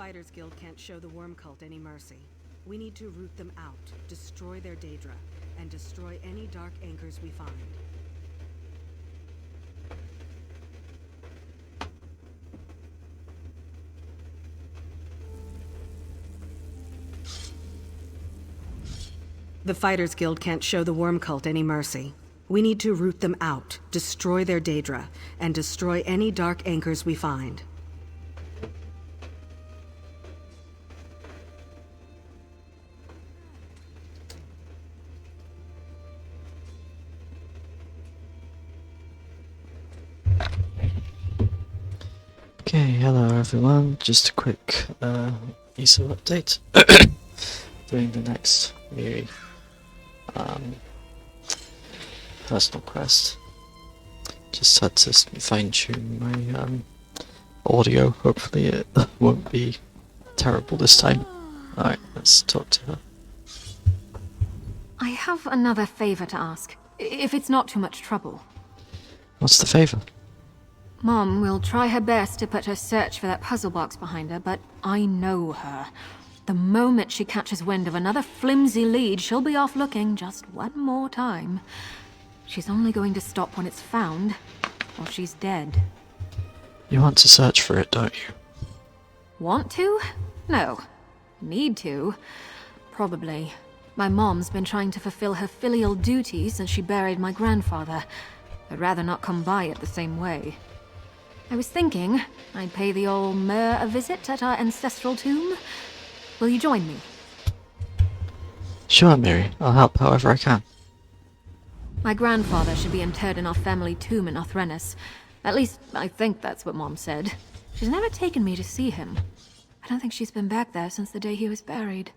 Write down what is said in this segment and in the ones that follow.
Fighters Guild can't show the Worm Cult any mercy. We need to root them out, destroy their Daedra, and destroy any dark anchors we find. The Fighters Guild can't show the Worm Cult any mercy. We need to root them out, destroy their Daedra, and destroy any dark anchors we find. Okay, hello everyone, just a quick ESO update. Doing the next Miri personal quest. Just had to fine tune my audio, hopefully it won't be terrible this time. Alright, let's talk to her. I have another favor to ask, if it's not too much trouble. What's the favour? Mom will try her best to put her search for that puzzle box behind her, but I know her. The moment she catches wind of another flimsy lead, she'll be off looking just one more time. She's only going to stop when it's found, or she's dead. You want to search for it, don't you? Want to? No. Need to? Probably. My mom's been trying to fulfill her filial duty since she buried my grandfather. I'd rather not come by it the same way. I was thinking I'd pay the old Mer a visit at our ancestral tomb. Will you join me? Sure, Miri. I'll help however I can. My grandfather should be interred in our family tomb in Othrenus. At least, I think that's what Mom said. She's never taken me to see him. I don't think she's been back there since the day he was buried.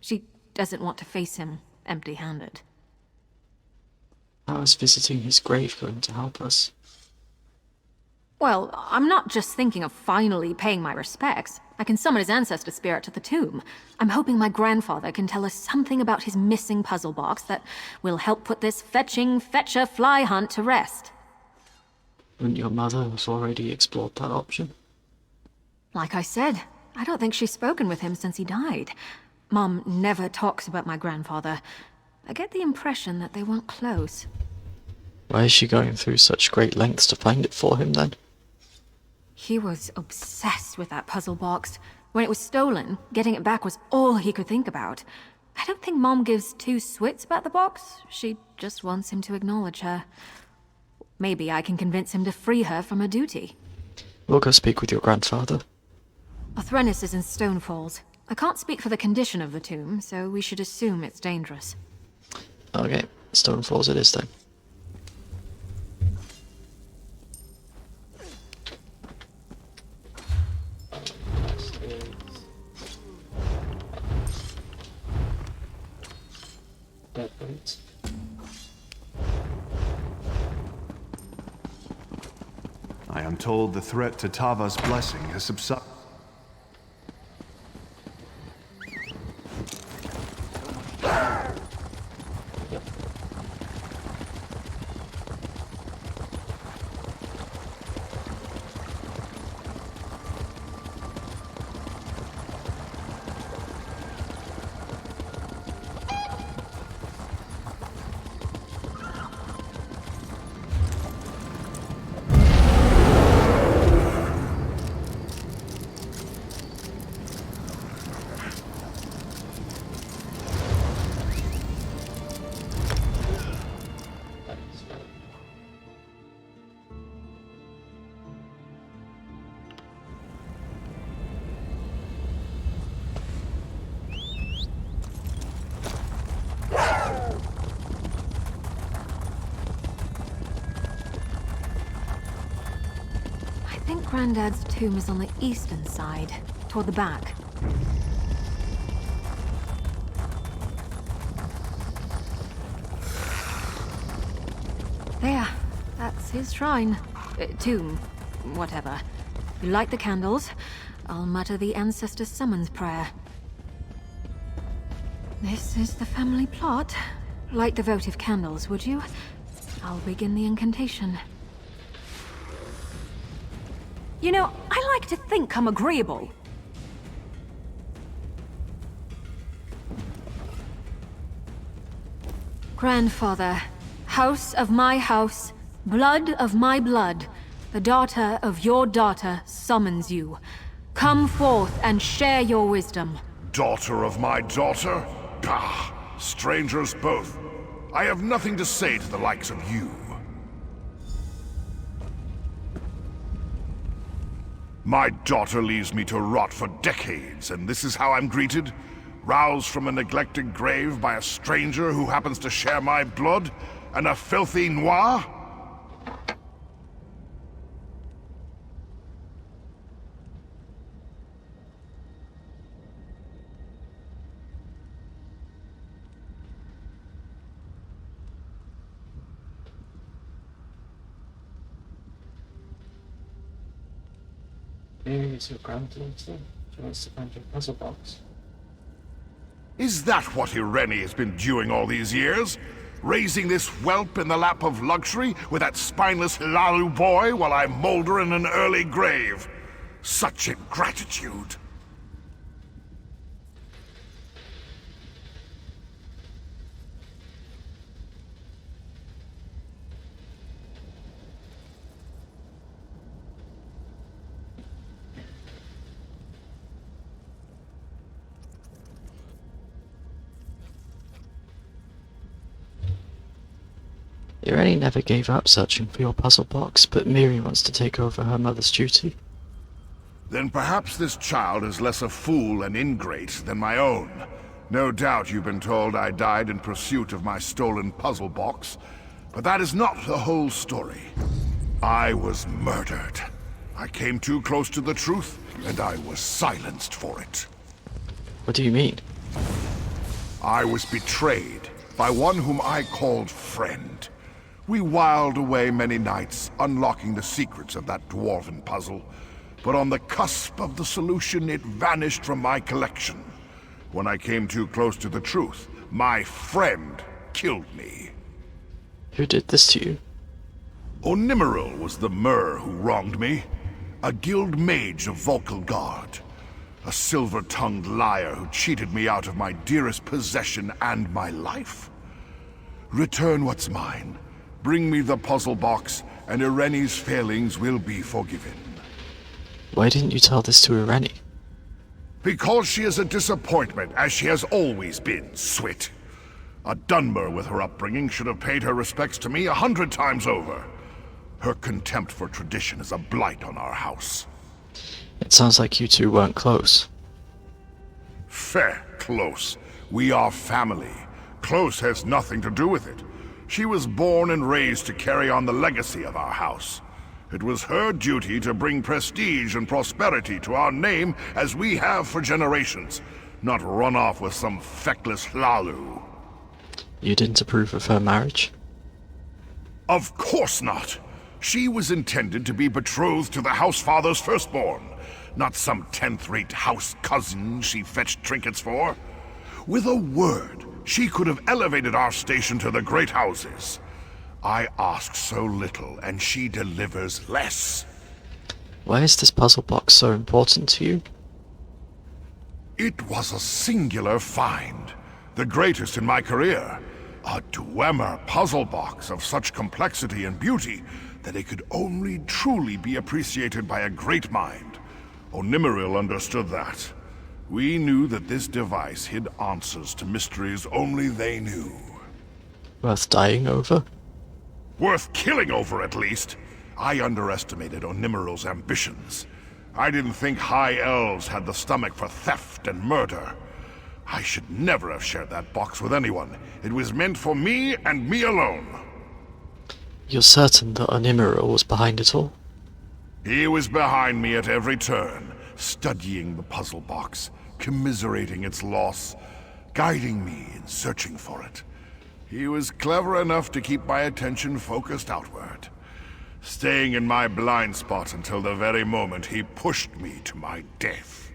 She doesn't want to face him empty-handed. How is visiting his grave going to help us? Well, I'm not just thinking of finally paying my respects. I can summon his ancestor spirit to the tomb. I'm hoping my grandfather can tell us something about his missing puzzle box that will help put this fetcher fly hunt to rest. Wouldn't your mother have already explored that option? Like I said, I don't think she's spoken with him since he died. Mom never talks about my grandfather. I get the impression that they weren't close. Why is she going through such great lengths to find it for him then? He was obsessed with that puzzle box. When it was stolen, getting it back was all he could think about. I don't think Mom gives two swits about the box. She just wants him to acknowledge her. Maybe I can convince him to free her from her duty. We'll go speak with your grandfather. Othrenus is in Stonefalls. I can't speak for the condition of the tomb, so we should assume it's dangerous. Okay, Stonefalls it is then. I am told the threat to Tava's blessing has subsided. I think Grandad's tomb is on the eastern side, toward the back. There, that's his shrine. Tomb, whatever. You light the candles, I'll mutter the ancestor's summons prayer. This is the family plot. Light the votive candles, would you? I'll begin the incantation. You know, I like to think I'm agreeable. Grandfather, house of my house, blood of my blood, the daughter of your daughter summons you. Come forth and share your wisdom. Daughter of my daughter? Ah, strangers both. I have nothing to say to the likes of you. My daughter leaves me to rot for decades, and this is how I'm greeted? Roused from a neglected grave by a stranger who happens to share my blood, and a filthy noir? Maybe it's your granddaughter. She wants to find your puzzle box. Is that what Irene has been doing all these years? Raising this whelp in the lap of luxury with that spineless Hlaalu boy while I molder in an early grave? Such ingratitude. Irene never gave up searching for your puzzle box, but Miri wants to take over her mother's duty. Then perhaps this child is less a fool and ingrate than my own. No doubt you've been told I died in pursuit of my stolen puzzle box, but that is not the whole story. I was murdered. I came too close to the truth, and I was silenced for it. What do you mean? I was betrayed by one whom I called friend. We whiled away many nights, unlocking the secrets of that dwarven puzzle. But on the cusp of the solution, it vanished from my collection. When I came too close to the truth, my friend killed me. Who did this to you? Onimiril was the Mer who wronged me. A guild mage of Volkelgard. A silver-tongued liar who cheated me out of my dearest possession and my life. Return what's mine. Bring me the puzzle box, and Irene's failings will be forgiven. Why didn't you tell this to Irene? Because she is a disappointment, as she has always been, Swit. A Dunmer with her upbringing should have paid her respects to me 100 times over. Her contempt for tradition is a blight on our house. It sounds like you two weren't close. Fair, close. We are family. Close has nothing to do with it. She was born and raised to carry on the legacy of our house. It was her duty to bring prestige and prosperity to our name as we have for generations, not run off with some feckless Hlaalu. You didn't approve of her marriage? Of course not. She was intended to be betrothed to the Housefather's firstborn, not some 10th-rate house cousin she fetched trinkets for. With a word, she could have elevated our station to the great houses. I ask so little, and she delivers less. Why is this puzzle box so important to you? It was a singular find, the greatest in my career. A Dwemer puzzle box of such complexity and beauty that it could only truly be appreciated by a great mind. Onimiril understood that. We knew that this device hid answers to mysteries only they knew. Worth dying over? Worth killing over, at least. I underestimated Onimiril's ambitions. I didn't think High Elves had the stomach for theft and murder. I should never have shared that box with anyone. It was meant for me and me alone. You're certain that Onimiril was behind it all? He was behind me at every turn, studying the puzzle box, commiserating its loss, guiding me in searching for it. He was clever enough to keep my attention focused outward, staying in my blind spot until the very moment he pushed me to my death.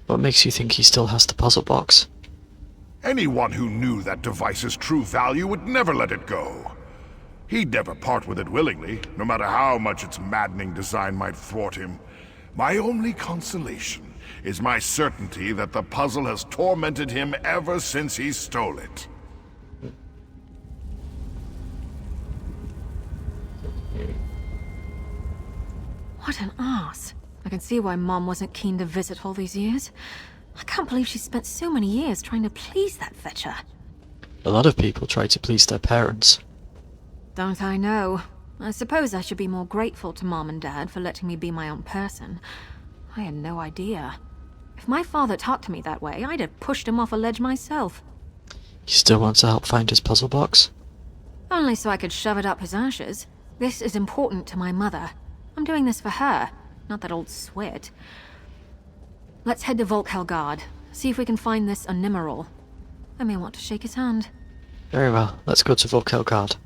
What makes you think he still has the puzzle box? Anyone who knew that device's true value would never let it go. He'd never part with it willingly, no matter how much its maddening design might thwart him. My only consolation is my certainty that the puzzle has tormented him ever since he stole it. What an ass. I can see why Mom wasn't keen to visit all these years. I can't believe she spent so many years trying to please that fetcher. A lot of people try to please their parents. Don't I know? I suppose I should be more grateful to Mom and Dad for letting me be my own person. I had no idea. If my father talked to me that way, I'd have pushed him off a ledge myself. You still want to help find his puzzle box? Only so I could shove it up his ashes. This is important to my mother. I'm doing this for her, not that old swit. Let's head to Volkhelgard, see if we can find this Onimeril. I may want to shake his hand. Very well, let's go to Volkhelgard.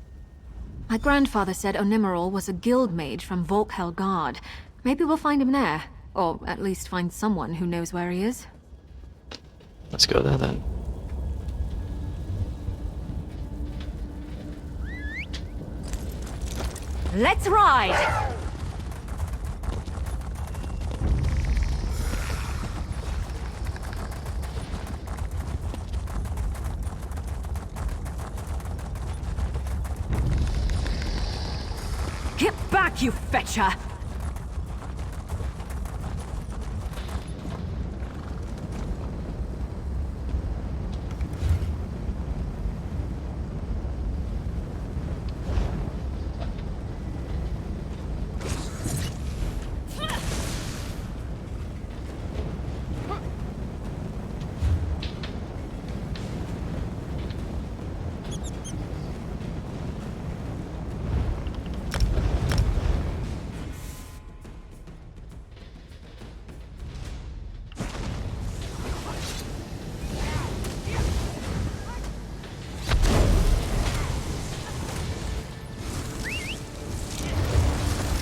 My grandfather said Onimeril was a guild mage from Volkhelgard. Maybe we'll find him there, or at least find someone who knows where he is. Let's go there then. Let's ride! Get back, you fetcher!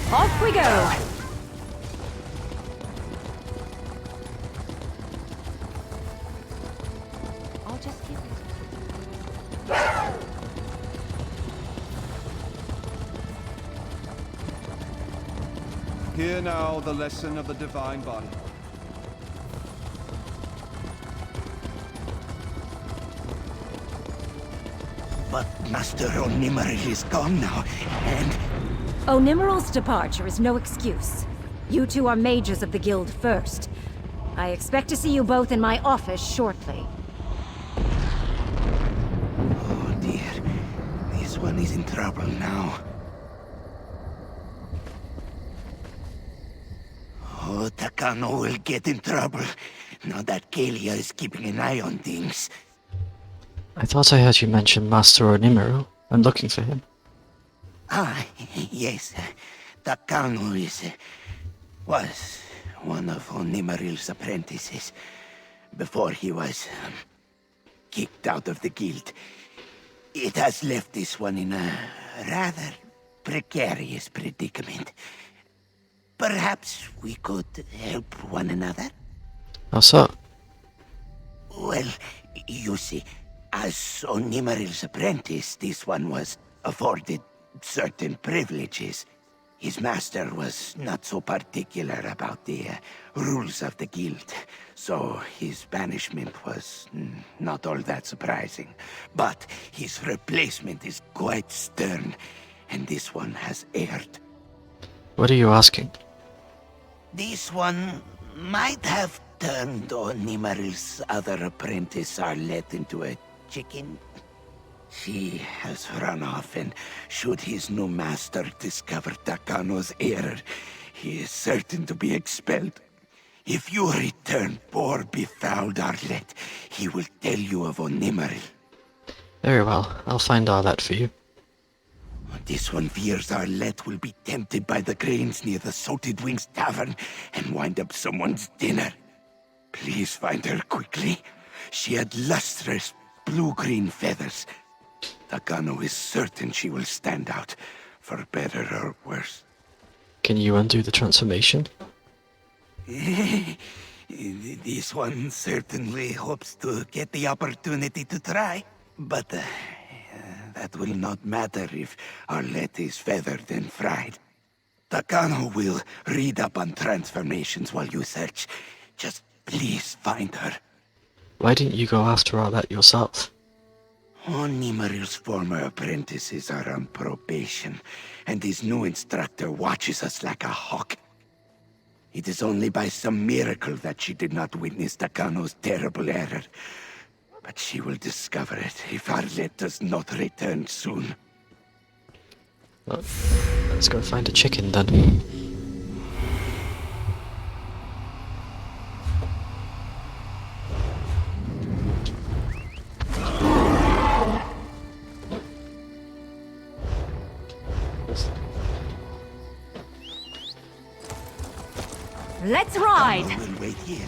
Off we go! I'll just keep it. Hear now the lesson of the Divine Body. But Master Onimeril is gone now, and... Onimeril's departure is no excuse. You two are mages of the guild first. I expect to see you both in my office shortly. Oh dear, this one is in trouble now. Oh, Takano will get in trouble, now that Kalia is keeping an eye on things. I thought I heard you mention Master Onimeril. I'm looking for him. Ah, yes, Takano was one of Onimeril's apprentices, before he was kicked out of the guild. It has left this one in a rather precarious predicament. Perhaps we could help one another? How so? Well, you see, as Onimeril's apprentice, this one was afforded certain privileges. His master was not so particular about the rules of the guild, so his banishment was not all that surprising. But his replacement is quite stern, and this one has erred. What are you asking? This one might have turned Onimeril's other apprentice Arlette into a chicken. She has run off, and should his new master discover Takano's error, he is certain to be expelled. If you return poor befouled Arlette, he will tell you of Onimeril. Very well, I'll find Arlette for you. This one fears Arlette will be tempted by the grains near the Salted Wings Tavern and wind up someone's dinner. Please find her quickly. She had lustrous blue-green feathers. Takano is certain she will stand out, for better or worse. Can you undo the transformation? This one certainly hopes to get the opportunity to try, but that will not matter if Arlette is feathered and fried. Takano will read up on transformations while you search. Just please find her. Why didn't you go after Arlette yourself? Onimeril's former apprentices are on probation, and his new instructor watches us like a hawk. It is only by some miracle that she did not witness Takano's terrible error. But she will discover it if Arlette does not return soon. Well, let's go find a chicken then. Let's ride! We'll wait here.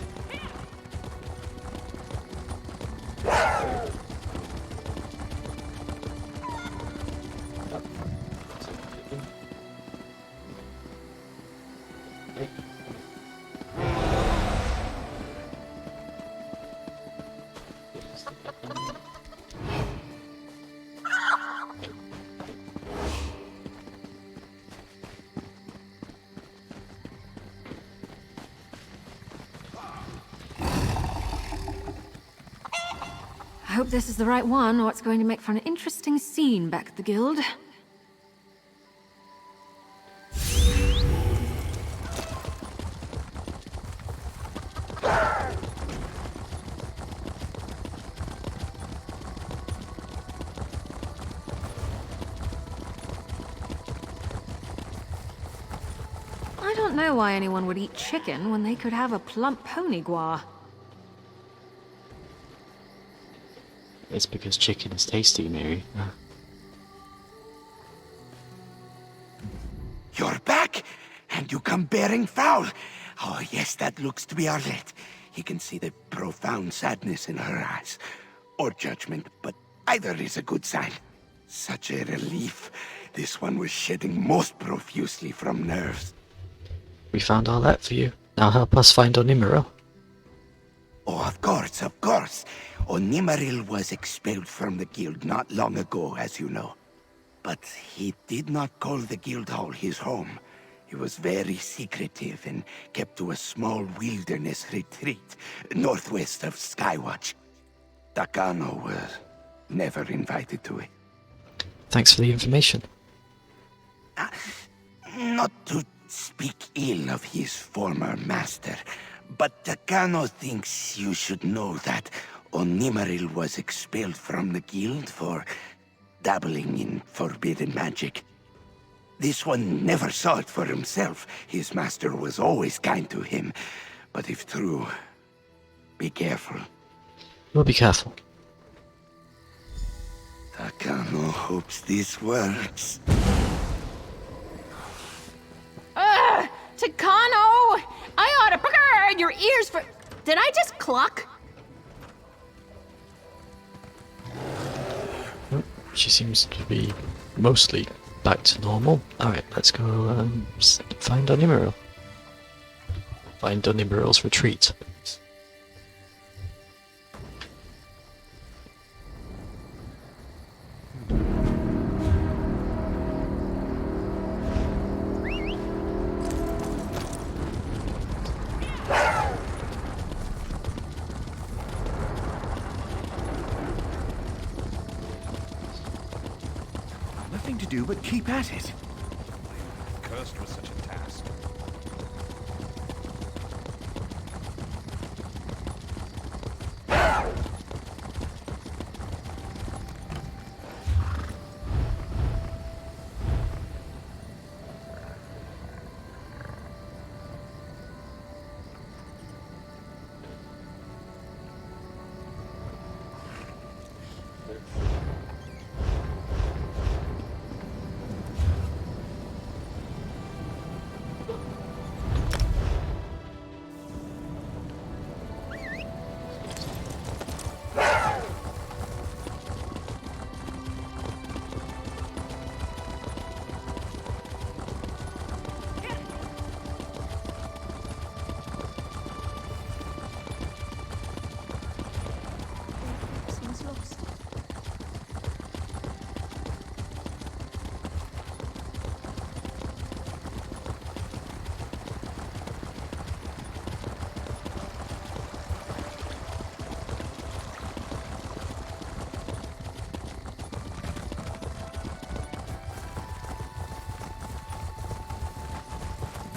I hope this is the right one, or it's going to make for an interesting scene back at the guild. I don't know why anyone would eat chicken when they could have a plump pony gua. It's because chicken is tasty, Mary. You're back, and you come bearing foul. Oh, yes, that looks to be Arlette. He can see the profound sadness in her eyes. Or judgment, but either is a good sign. Such a relief. This one was shedding most profusely from nerves. We found Arlette for you. Now help us find Onimaril. Oh, of course, of course. Onimaril was expelled from the guild not long ago, as you know. But he did not call the guild hall his home. He was very secretive and kept to a small wilderness retreat northwest of Skywatch. Takano was never invited to it. Thanks for the information. Not to speak ill of his former master, but Takano thinks you should know that Onimaril was expelled from the guild for dabbling in forbidden magic. This one never saw it for himself. His master was always kind to him. But if true, be careful. We'll be careful. Takano hopes this works. Takano! I ought to burn your ears for... Did I just cluck? She seems to be mostly back to normal. Alright, let's go find Onimaril. Find Onimaril's retreat. Nothing to do but keep at it. Cursed with such a task.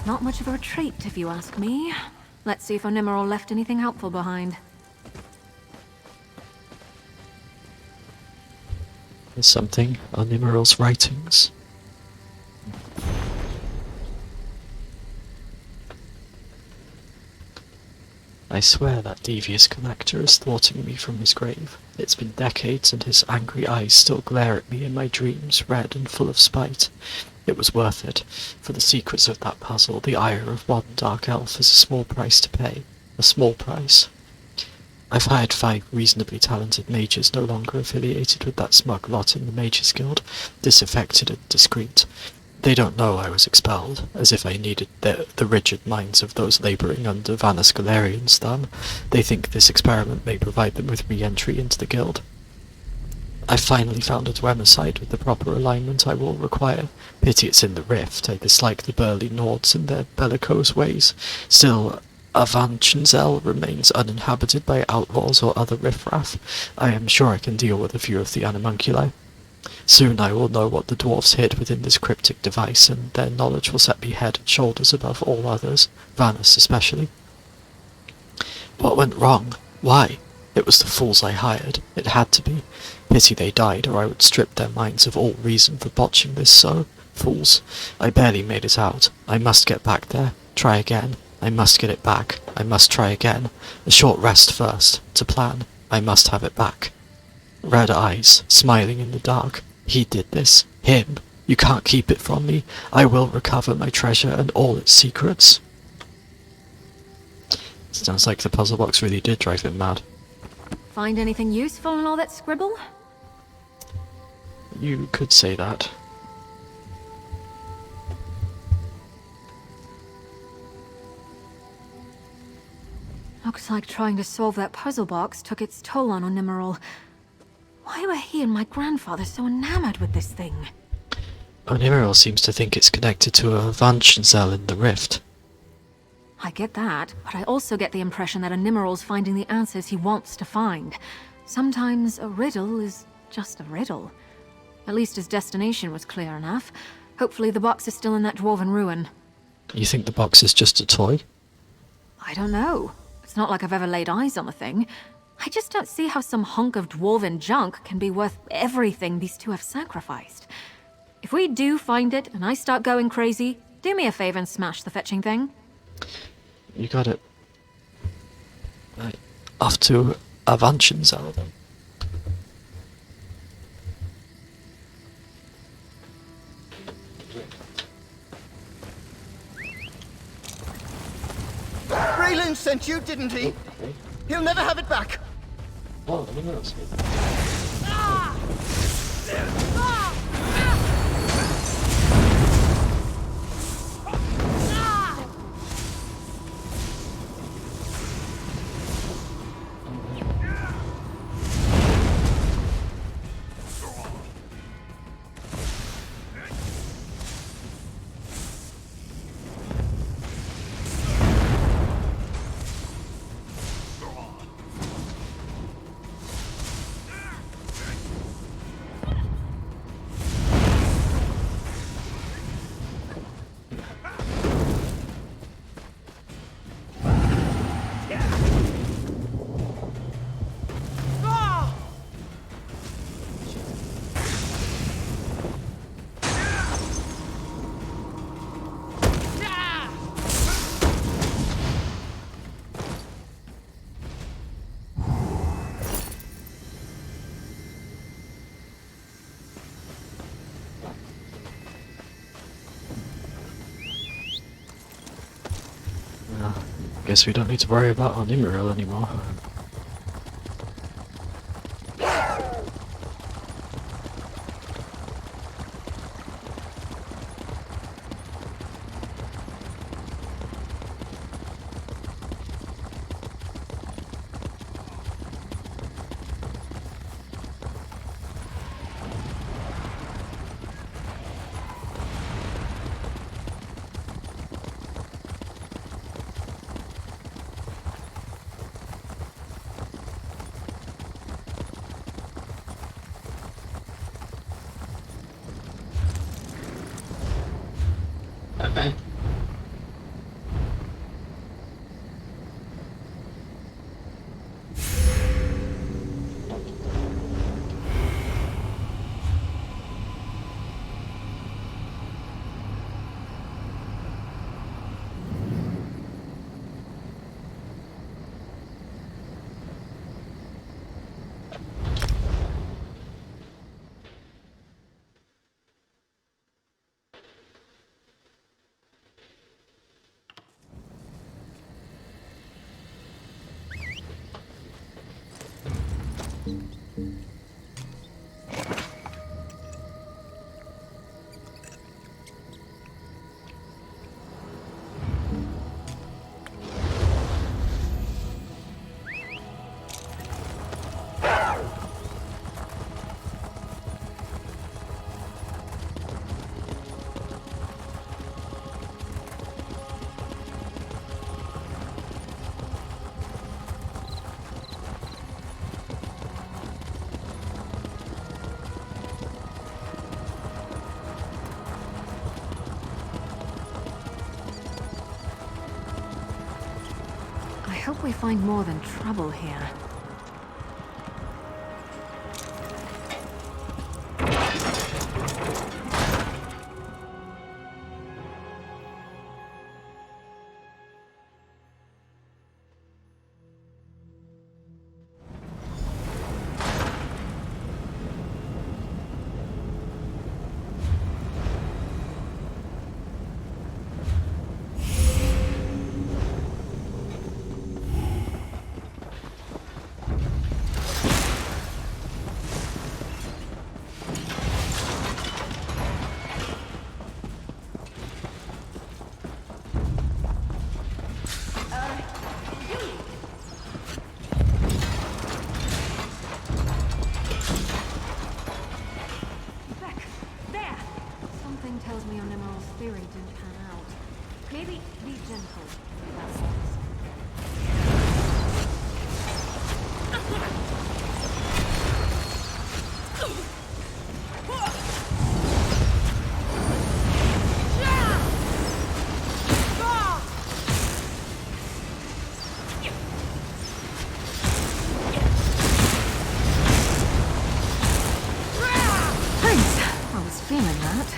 Not much of a retreat, if you ask me. Let's see if Onimerol left anything helpful behind. There's something on Nimeral's writings. I swear that devious collector is thwarting me from his grave. It's been decades and his angry eyes still glare at me in my dreams, red and full of spite. It was worth it. For the secrets of that puzzle, the ire of one dark elf is a small price to pay. A small price. I've hired 5 reasonably talented mages no longer affiliated with that smug lot in the Mages Guild, disaffected and discreet. They don't know I was expelled, as if I needed the rigid minds of those labouring under Vanus Galerian's thumb. They think this experiment may provide them with re-entry into the guild. I finally found a Dwemer site with the proper alignment I will require. Pity it's in the Rift. I dislike the burly Nords and their bellicose ways. Still, Avanchenzel remains uninhabited by outlaws or other riffraff. I am sure I can deal with a few of the animunculi. Soon I will know what the dwarves hid within this cryptic device, and their knowledge will set me head and shoulders above all others, Vanus especially. What went wrong? Why? It was the fools I hired. It had to be. Pity they died, or I would strip their minds of all reason for botching this so. Fools. I barely made it out. I must get back there. Try again. I must get it back. I must try again. A short rest first. To plan. I must have it back. Red eyes, smiling in the dark. He did this. Him. You can't keep it from me. I will recover my treasure and all its secrets. Sounds like the puzzle box really did drive him mad. Find anything useful in all that scribble? You could say that. Looks like trying to solve that puzzle box took its toll on Onimerol. Why were he and my grandfather so enamored with this thing? Onimerol seems to think it's connected to a Vanchenzel in the Rift. I get that, but I also get the impression that Onimerol's finding the answers he wants to find. Sometimes a riddle is just a riddle. At least his destination was clear enough. Hopefully the box is still in that dwarven ruin. You think the box is just a toy? I don't know. It's not like I've ever laid eyes on the thing. I just don't see how some hunk of dwarven junk can be worth everything these two have sacrificed. If we do find it and I start going crazy, do me a favor and smash the fetching thing. You got it. Right. Off to Avanchenzel then. Braylon sent you, didn't he? He'll never have it back. Oh, I mean, that's guess we don't need to worry about Onimerol anymore. I hope we find more than trouble here. Something tells me your Nemeral's theory didn't pan out. Maybe be gentle with ourselves. Thanks. I was feeling that.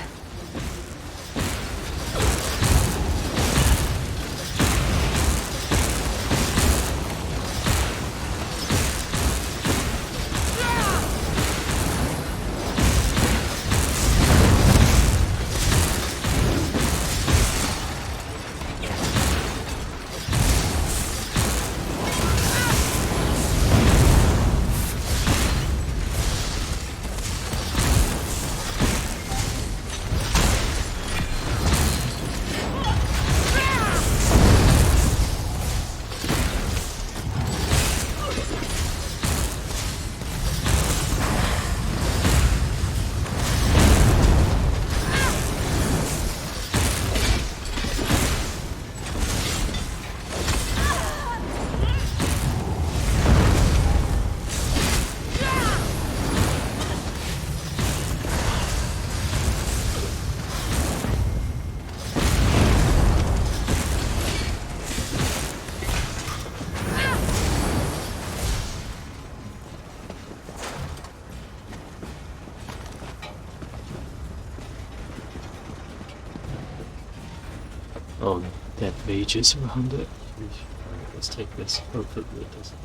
Oh, dead mages around it. Alright, let's take this. Hopefully it doesn't.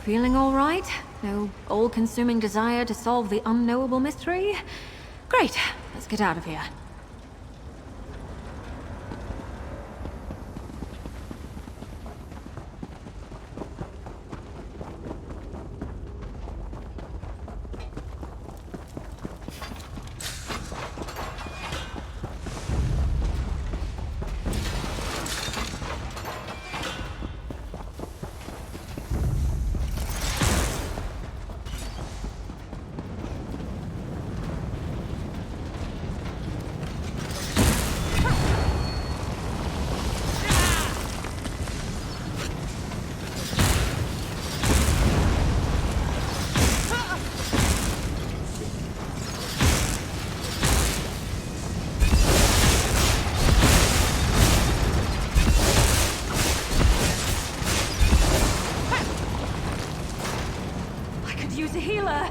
Feeling all right? No all-consuming desire to solve the unknowable mystery? Great. Let's get out of here. Use a healer.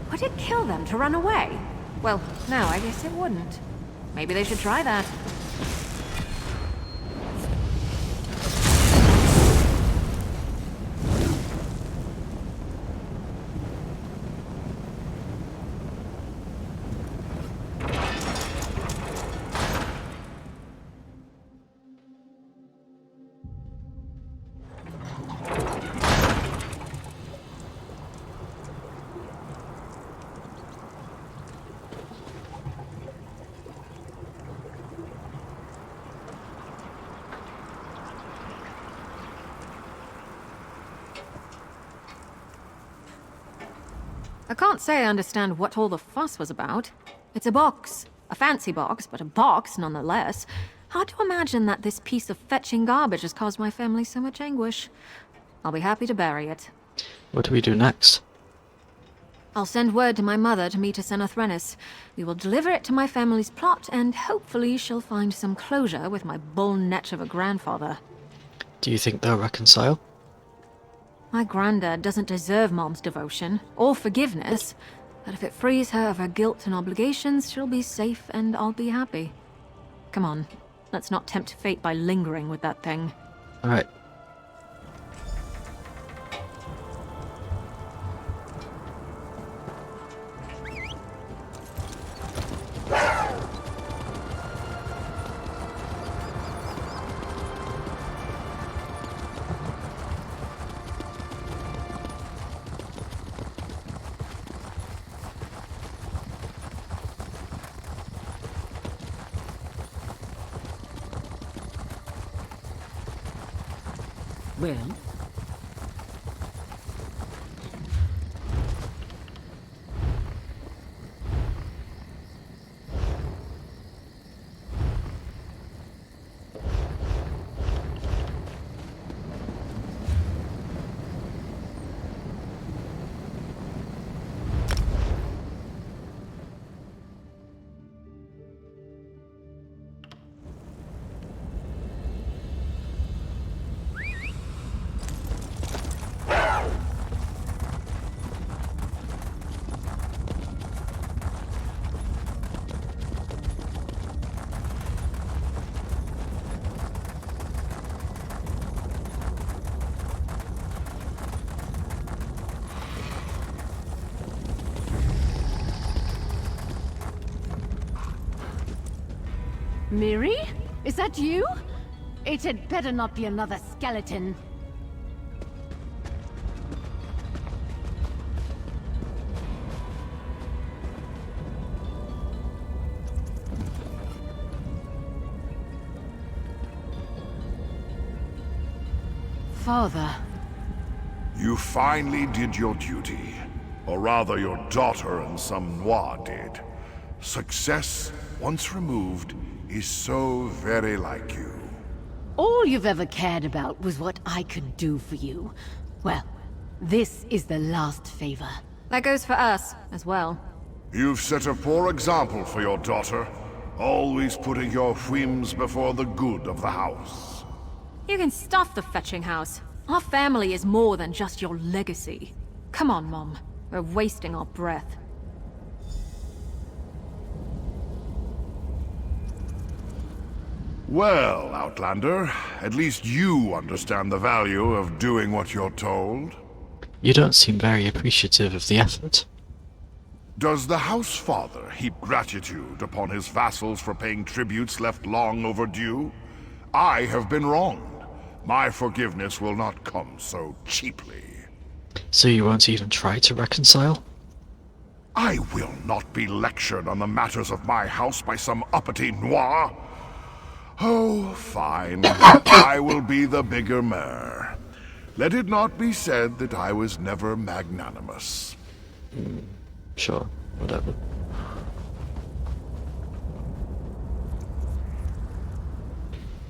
What did kill them? to run away. Well, no, I guess it wouldn't. Maybe they should try that. I can't say I understand what all the fuss was about. It's a box. A fancy box, but a box nonetheless. Hard to imagine that this piece of fetching garbage has caused my family so much anguish. I'll be happy to bury it. What do we do next? I'll send word to my mother to meet us in Athrenis. We will deliver it to my family's plot, and hopefully she'll find some closure with my bull netch of a grandfather. Do you think they'll reconcile? My granddad doesn't deserve Mom's devotion, or forgiveness, but if it frees her of her guilt and obligations, she'll be safe and I'll be happy. Come on, let's not tempt fate by lingering with that thing. Alright. Well? Miri? Is that you? It had better not be another skeleton. Father. You finally did your duty. Or rather, your daughter and some Noir did. Success, once removed, is so very like you. All you've ever cared about was what I could do for you. Well, this is the last favor. That goes for us, as well. You've set a poor example for your daughter, always putting your whims before the good of the house. You can stuff the fetching house. Our family is more than just your legacy. Come on, Mom. We're wasting our breath. Well, Outlander, at least you understand the value of doing what you're told. You don't seem very appreciative of the effort. Does the House Father heap gratitude upon his vassals for paying tributes left long overdue? I have been wronged. My forgiveness will not come so cheaply. So you won't even try to reconcile? I will not be lectured on the matters of my house by some uppity Noir. Oh, fine. I will be the bigger mayor. Let it not be said that I was never magnanimous. Sure, whatever.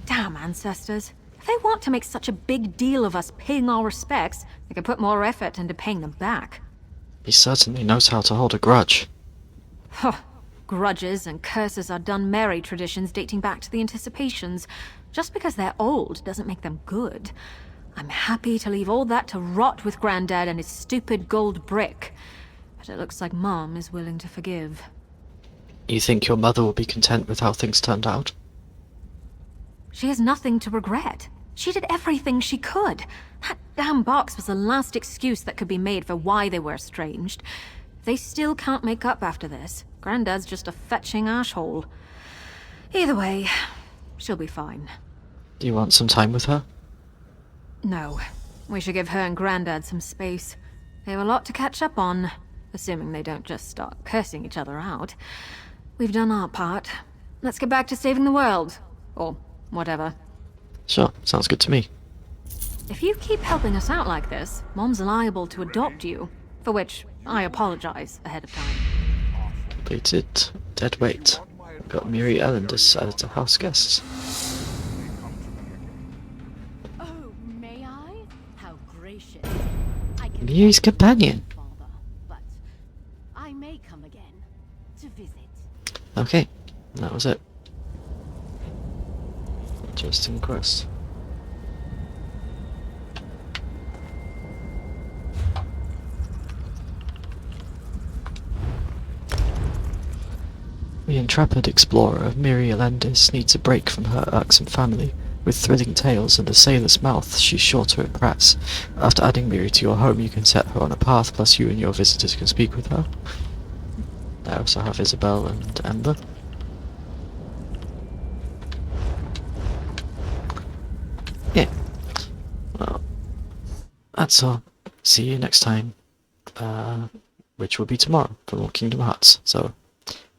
Damn ancestors. If they want to make such a big deal of us paying our respects, they could put more effort into paying them back. He certainly knows how to hold a grudge. Huh. Grudges and curses are done merry traditions dating back to the Anticipations. Just because they're old doesn't make them good. I'm happy to leave all that to rot with Granddad and his stupid gold brick. but it looks like Mom is willing to forgive. You think your mother will be content with how things turned out? She has nothing to regret. She did everything she could. That damn box was the last excuse that could be made for why they were estranged. They still can't make up after this. Granddad's just a fetching ashhole. Either way, she'll be fine. Do you want some time with her? No. We should give her and Granddad some space. They have a lot to catch up on, assuming they don't just start cursing each other out. We've done our part. Let's get back to saving the world. Or whatever. Sure, sounds good to me. If you keep helping us out like this, Mom's liable to adopt you, for which I apologize ahead of time. Completed. Dead weight. Got Miri Elendis added to house guests. Oh, may I? How gracious. I can Miri's companion. father, but I may come again to visit. Okay, that was it. Interesting quest. The intrepid explorer, Miri Elendis, needs a break from her irksome family. With thrilling tales and a sailor's mouth, she's sure to impress. After adding Miri to your home, you can set her on a path, plus you and your visitors can speak with her. I also have Isabel and Ember. Yeah. Well, that's all. See you next time. Which will be tomorrow for more Kingdom Hearts. So,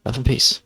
love and peace.